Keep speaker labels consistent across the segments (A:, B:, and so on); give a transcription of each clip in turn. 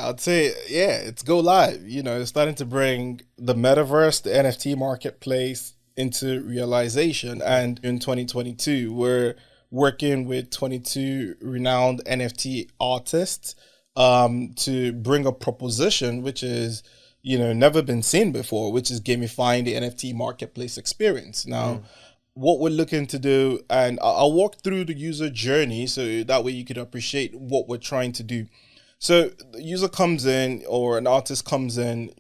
A: I'd say, yeah, it's go live. It's starting to bring the metaverse, the NFT marketplace into realization. And in 2022, we're working with 22 renowned NFT artists to bring a proposition which is, never been seen before, which is gamifying the NFT marketplace experience. Now, what we're looking to do, and I'll walk through the user journey so that way you could appreciate what we're trying to do. So the user comes in, or an artist comes in,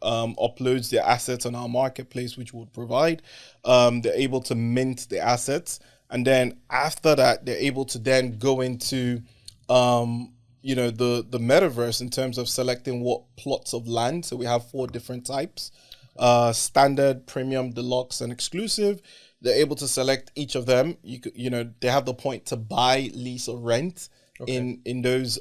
A: uploads their assets on our marketplace, which would provide. They're able to mint the assets. And then after that, they're able to then go into, the metaverse in terms of selecting what plots of land. So we have 4 different types, standard, premium, deluxe, and exclusive. They're able to select each of them. They have the point to buy, lease, or rent. Okay. In those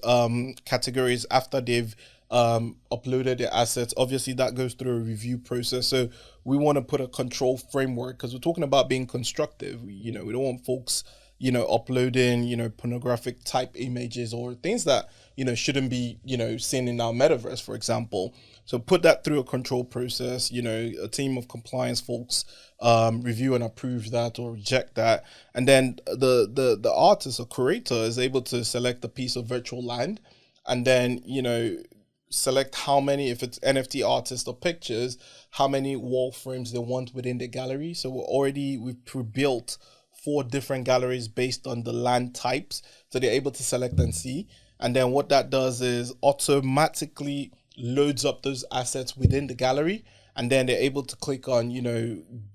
A: categories after they've uploaded their assets. Obviously, that goes through a review process. So we want to put a control framework because we're talking about being constructive. We don't want folks, uploading, pornographic type images or things that, shouldn't be, seen in our metaverse, for example. So put that through a control process, a team of compliance folks review and approve that or reject that. And then the artist or curator is able to select a piece of virtual land and then, select how many, if it's NFT artists or pictures, how many wall frames they want within the gallery. So we've pre-built 4 different galleries based on the land types. So they're able to select and see. And then what that does is automatically loads up those assets within the gallery. And then they're able to click on,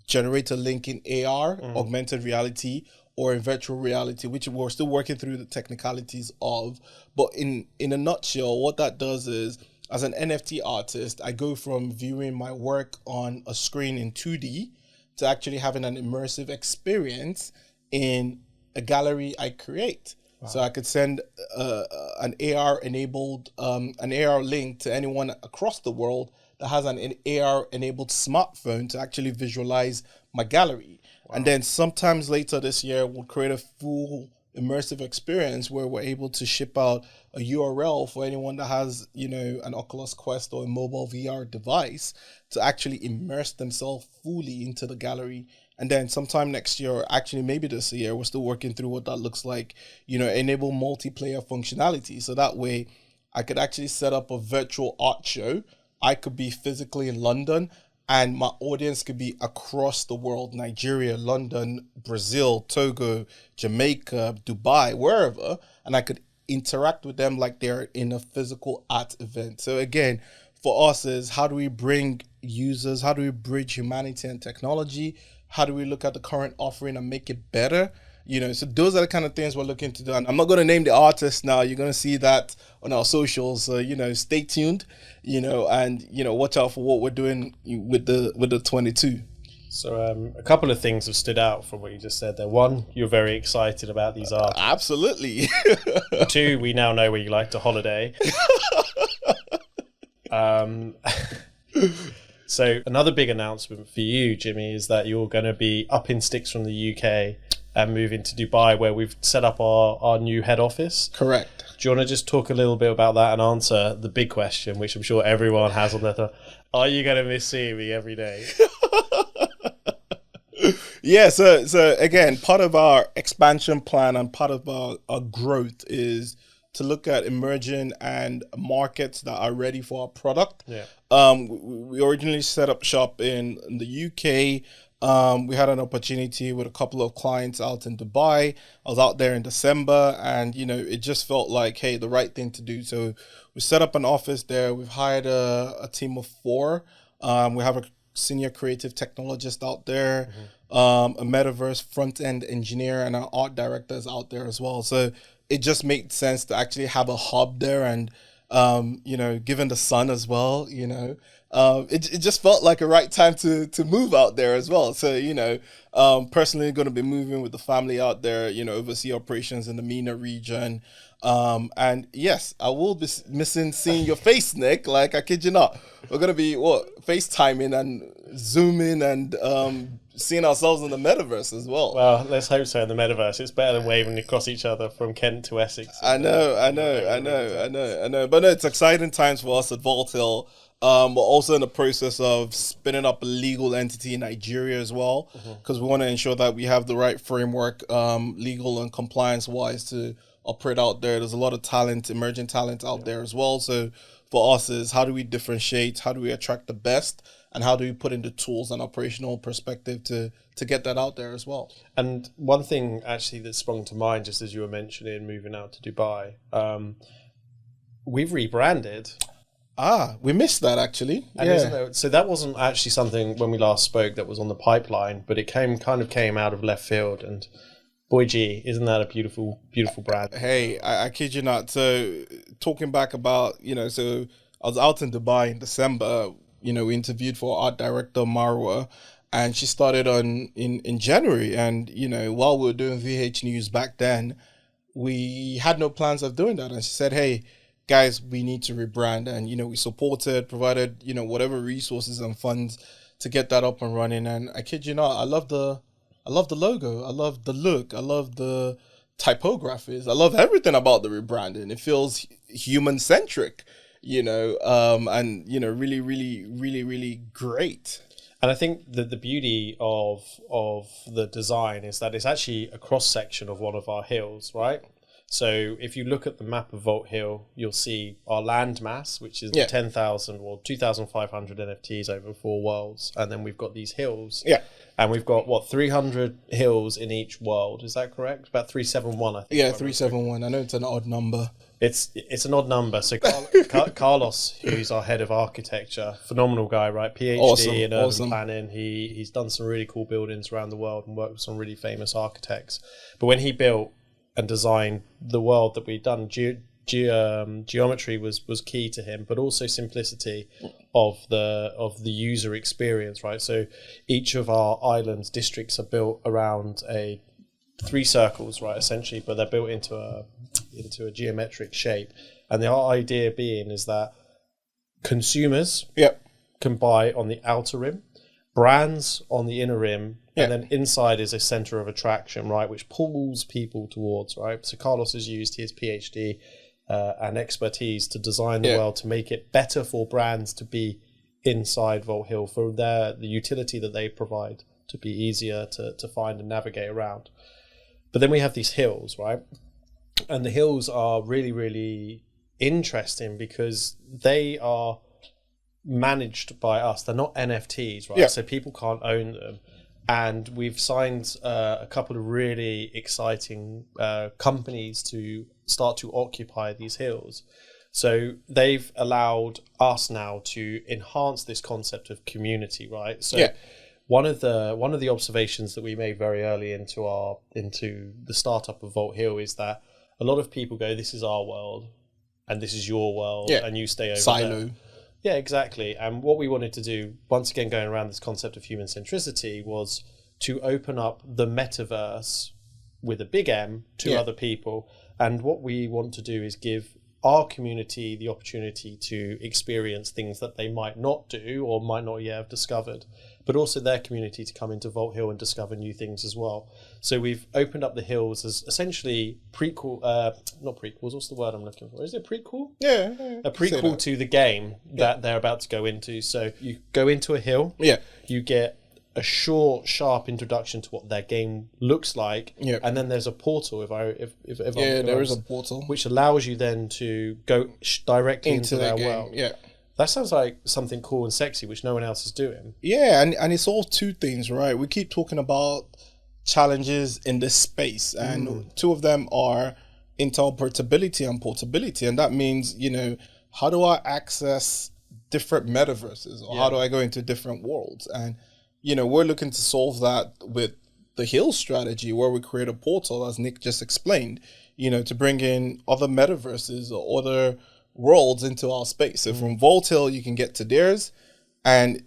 A: generate a link in AR, augmented reality, or in virtual reality, which we're still working through the technicalities of. But in a nutshell, what that does is, as an NFT artist, I go from viewing my work on a screen in 2D to actually having an immersive experience in a gallery I create. Wow. So I could send an AR-enabled, an AR link to anyone across the world that has an AR-enabled smartphone to actually visualize my gallery. Wow. And then sometimes later this year, we'll create a full immersive experience where we're able to ship out a URL for anyone that has, an Oculus Quest or a mobile VR device to actually immerse themselves fully into the gallery. And then sometime next year, or actually maybe this year, we're still working through what that looks like, enable multiplayer functionality. So that way I could actually set up a virtual art show. I could be physically in London and my audience could be across the world, Nigeria, London, Brazil, Togo, Jamaica, Dubai, wherever. And I could interact with them like they're in a physical art event. So again, for us is how do we bring users, how do we bridge humanity and technology? How do we look at the current offering and make it better? So those are the kind of things we're looking to do. And I'm not going to name the artist now. You're going to see that on our socials. So, stay tuned, and, watch out for what we're doing with the 22.
B: So a couple of things have stood out from what you just said there. One, you're very excited about these artists.
A: Absolutely.
B: 2, we now know where you like to holiday. So another big announcement for you, Jimmy, is that you're going to be up in sticks from the UK and moving to Dubai, where we've set up our new head office.
A: Correct.
B: Do you want to just talk a little bit about that and answer the big question, which I'm sure everyone has on their tongue? Are you going to miss seeing me every day?
A: Yeah, so again, part of our expansion plan and part of our growth is to look at emerging and markets that are ready for our product.
B: Yeah.
A: We originally set up shop in the UK. We had an opportunity with a couple of clients out in Dubai. I was out there in December and, it just felt like, hey, the right thing to do. So we set up an office there. We've hired a team of 4. We have a senior creative technologist out there, a metaverse front-end engineer, and our art director is out there as well. So it just made sense to actually have a hub there and, given the sun as well, it just felt like a right time to move out there as well. So, personally going to be moving with the family out there, oversee operations in the MENA region. And yes, I will be missing seeing your face, Nick. Like, I kid you not. We're going to be, FaceTiming and Zooming and seeing ourselves in the metaverse as well.
B: Well, let's hope so in the metaverse. It's better than waving across each other from Kent to Essex.
A: I know. But no, it's exciting times for us at Vault Hill. We're also in the process of spinning up a legal entity in Nigeria as well, because we want to ensure that we have the right framework, legal and compliance-wise, to operate out there. There's a lot of talent, emerging talent out there as well. So for us is, how do we differentiate? How do we attract the best? And how do we put in the tools and operational perspective to get that out there as well?
B: And one thing actually that sprung to mind, just as you were mentioning moving out to Dubai, we've rebranded.
A: We missed that actually.
B: And so that wasn't actually something when we last spoke that was on the pipeline, but it came out of left field. And boy, gee, isn't that a beautiful, beautiful brand?
A: Hey, I kid you not. So talking back about, so I was out in Dubai in December. We interviewed for art director Marwa, and she started in January. And, while we were doing VH News back then, we had no plans of doing that. And she said, hey, guys, we need to rebrand. And, we supported, provided, whatever resources and funds to get that up and running. And I kid you not, I love the logo. I love the look. I love the typographies. I love everything about the rebranding. It feels human-centric, and, really, really, really, really great.
B: And I think that the beauty of the design is that it's actually a cross-section of one of our hills, right? So if you look at the map of Vault Hill, you'll see our land mass, which is 10,000 or 2,500 NFTs over 4 worlds. And then we've got these hills. Yeah. And we've got, 300 hills in each world. Is that correct? About 371, I think.
A: Yeah, 371. I know it's an odd number.
B: It's an odd number. So Carlos, who's our head of architecture, phenomenal guy, right? PhD in urban planning. He's done some really cool buildings around the world and worked with some really famous architects. But when he built and designed the world that we'd done, geometry was key to him, but also simplicity of the user experience, right? So each of our islands districts are built around 3 circles, right, essentially, but they're built into a geometric shape. And the idea being is that consumers can buy on the outer rim, brands on the inner rim, and then inside is a center of attraction, right, which pulls people towards, right? So Carlos has used his PhD and expertise to design the world to make it better for brands to be inside Vault Hill, for the utility that they provide to be easier to find and navigate around. But then we have these hills, right? And the hills are really, really interesting because they are managed by us. They're not NFTs, right? So people can't own them. And we've signed a couple of really exciting companies to start to occupy these hills. So they've allowed us now to enhance this concept of community, right? So one of the observations that we made very early into the startup of Vault Hill is that a lot of people go, this is our world and this is your world and you stay over
A: Silo.
B: there. Yeah, exactly. And what we wanted to do, once again going around this concept of human centricity, was to open up the metaverse with a big M to other people. And what we want to do is give our community the opportunity to experience things that they might not do or might not yet have discovered, but also their community to come into Vault Hill and discover new things as well. So we've opened up the hills as essentially not prequels, what's the word I'm looking for? Is it prequel?
A: Yeah.
B: A prequel to the game that they're about to go into. So you go into a hill, you get a short, sharp introduction to what their game looks like, and then there's a portal. There is a portal which allows you then to go directly into their world. Yeah, that sounds like something cool and sexy, which no one else is doing.
A: Yeah, and it's all 2 things, right? We keep talking about challenges in this space, and 2 of them are interoperability and portability, and that means how do I access different metaverses, or how do I go into different worlds? And we're looking to solve that with the Hill strategy, where we create a portal, as Nick just explained, to bring in other metaverses or other worlds into our space. So from Vault Hill, you can get to theirs. and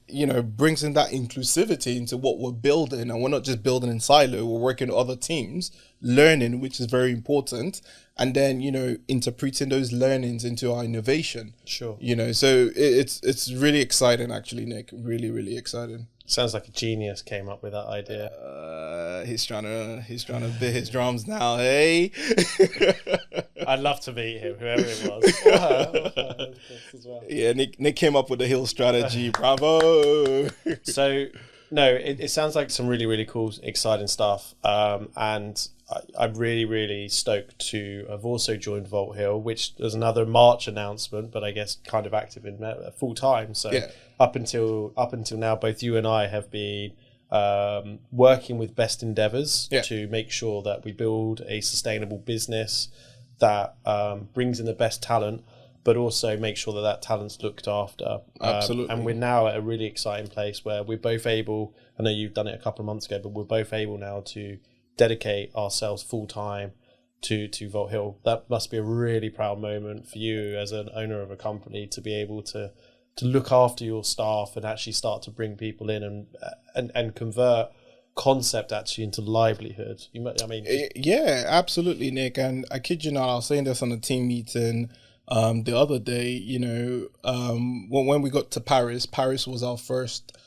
A: brings in that inclusivity into what we're building. And we're not just building in silo, we're working with other teams, learning, which is very important, and then interpreting those learnings into our innovation.
B: Sure.
A: So it's really exciting, actually, Nick. Really, really exciting.
B: Sounds like a genius came up with that idea.
A: He's trying to bit his drums now. Hey,
B: I'd love to meet him, whoever it was.
A: Yeah, Nick came up with the Hill strategy. Bravo.
B: So no, it sounds like some really, really cool, exciting stuff. And I'm really, really stoked to have also joined Vault Hill, which was another March announcement, but I guess kind of active in full time. So up until now, both you and I have been working with Best Endeavors to make sure that we build a sustainable business that brings in the best talent, but also make sure that talent's looked after.
A: Absolutely.
B: And we're now at a really exciting place where we're both able, I know you've done it a couple of months ago, but we're both able now to dedicate ourselves full time to Vault Hill. That must be a really proud moment for you as an owner of a company, to be able to look after your staff and actually start to bring people in and convert concept actually into livelihood.
A: Yeah, absolutely, Nick. And I kid you not, I was saying this on a team meeting the other day. When we got to Paris was our first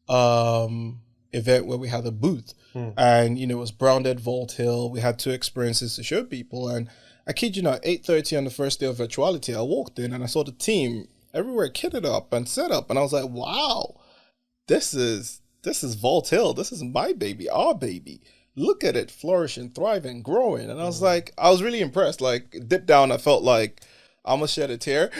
A: event where we had a booth, and it was branded Vault Hill. We had 2 experiences to show people, and I kid you not, 8:30 on the first day of virtuality, I walked in and I saw the team everywhere kitted up and set up, and I was like, wow, this is Vault Hill. This is my baby, our baby. Look at it flourishing, thriving, growing. And I was like, I was really impressed. Like, deep down, I felt like I almost shed a tear.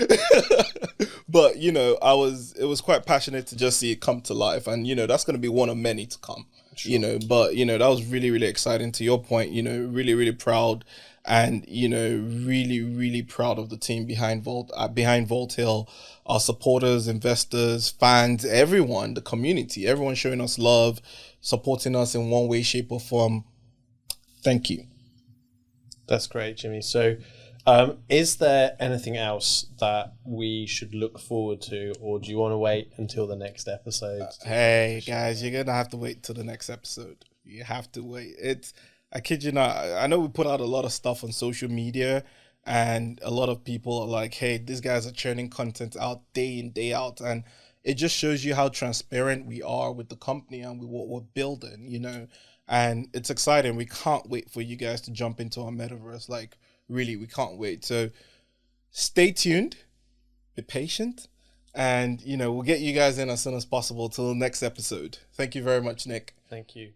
A: But it was quite passionate to just see it come to life, and that's going to be one of many to come. Sure. But that was really, really exciting. To your point, really, really proud, and really, really proud of the team behind Vault Hill, our supporters, investors, fans, everyone, the community, everyone showing us love, supporting us in one way, shape, or form. Thank you.
B: That's great, Jimmy. So is there anything else that we should look forward to, or do you want to wait until the next episode?
A: Hey guys, you're gonna have to wait till the next episode. You have to wait. I kid you not, I know we put out a lot of stuff on social media, and a lot of people are like, hey, these guys are churning content out day in, day out, and it just shows you how transparent we are with the company and with what we're building, and it's exciting. We can't wait for you guys to jump into our metaverse. Like, really, we can't wait. So stay tuned, be patient, and we'll get you guys in as soon as possible till the next episode. Thank you very much, Nick.
B: Thank you.